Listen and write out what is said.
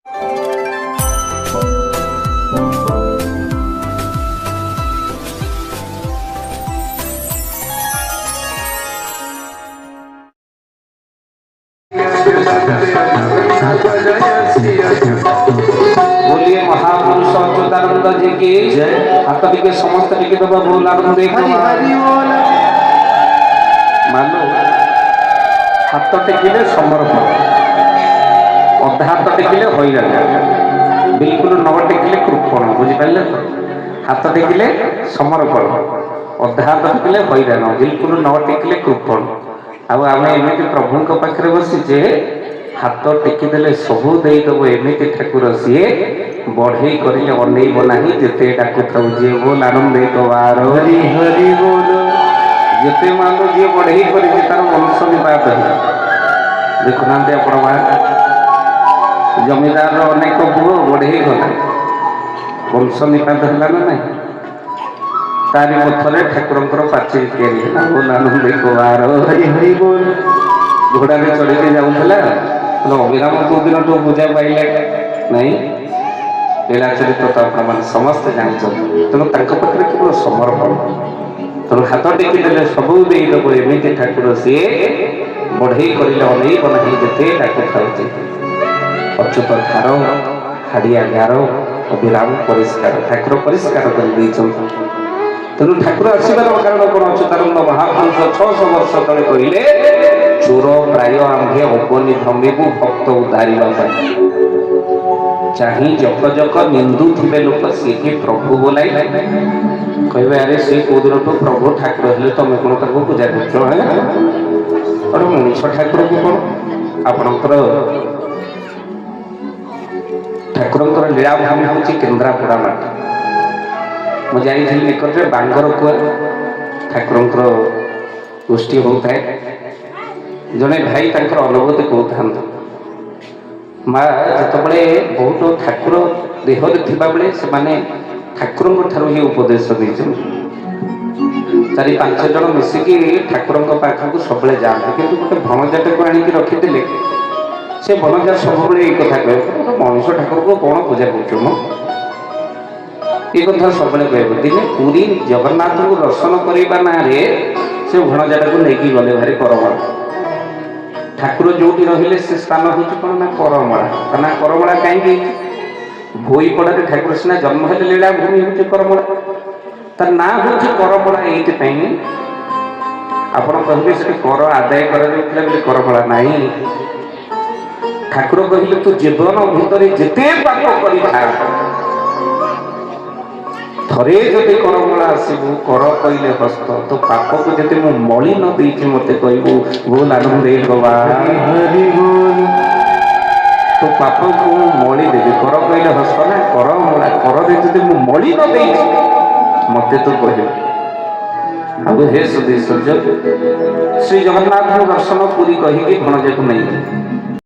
बोलिए महापुरुष अच्युतानंद जी की जय। हाथ टिके समस्त टिके दबा बोल आनंद मानो हाथ टेकिले समर्पण, अधा हाथ टेकिले हैरान, बिल्कुल न टेकिले कृपण। बुझिपारे तो हाथ टेकिले समर्पण, अधा हाथ टेकिले हैरान, बिल्कुल न टेकिले कृपण। आम एमती प्रभु पाखे बसीचे हाथ टेकिदेले सबू देदब एमती ठाकुर सीए बढ़े करे अनेब ना जिते डाकुथाऊ जी बोल आनंद हरि हरि बोल जिते मान जी बढ़े कर तार वंश निपात देखुना आप जमीदार अनेक पुओ बढ़े गला वंश निपात है ना ना तारी पथरे ठाकुर पाचेरी या बोल आनंद हरि हरि बोल घोड़ा चढ़ी जाऊला अभिराम कौ दिन तो पूजा पाइले नहीं लीला चरित्र तो आप समस्ते जानते तेणु पाखे केवल समर्पण तेणु हाथ टेकिदेले सबू देदब एमती ठाकुर सी बढ़े करे अनेक ना जिते डाकु खाऊचे अच्युत धार हाड़िया गार अभिराम परिष्कार ठाकुर परिष्कार कर तेणु ठाकुर आसबार कारण कौन अच्युतानंद महापुरुष 600 वर्ष तले कहले चोर प्राय आंभे अबनी भ्रमिबू भक्त उद्धारिबा चाही जक जक निंदु थे लोक सी प्रभु बोलाई कहे अरे सी कौ दिन तो प्रभु ठाकुर हेले तुम कौन ताको पूजा कर मनुष्य ठाकुर को कौन आपणकर ठाकुर लीला भूमि हूँ केन्द्रापड़ा मठ मुझे निकट में बांगर कुआ ठाकुर गोष्ठी होता है जड़े भाई तर अनुभूति कहता माँ जिते बहुत ठाकुर देहरे थिबा बेले से माने ठाकुर ही उपदेश देते 4-5 जन मिसिकी ठाकुर पाखक सब जाते कि गोटे भणजाटे को आणिक रखीदे से भणजा सब एक कथा कह मनुष्य ठाकुर को कौन पूजा कर ये कथा सब कह दिने पूरी जगन्नाथ को दर्शन करने ना से भणजाटा को लेकिन गले भारी करमणा ठाकुर जो रहिले से स्थान हूँ कौन ना करमणा ना करमणा कहीं भोईपड़ा ठाकुर सीना जन्म है लीला भूमि हूँ करमणा तार ना हूँ करमणा ये आप कहे से कर आदाय कर करमणा नहीं ठाकुर कहले तू जीवन भितर जिते पाप कर थरे जदि करमूला आसबू कर कहले हस्त तो पाप को जब मु मली न देती मत कहबू बोल आनंद तो पाप को मली देवी कर कहले हस्त ना करमूला कर जब मली न देती मत तो कह हे सुधी सूर्य श्री जगन्नाथ दर्शन पूरी कहीकि भणजा को नहीं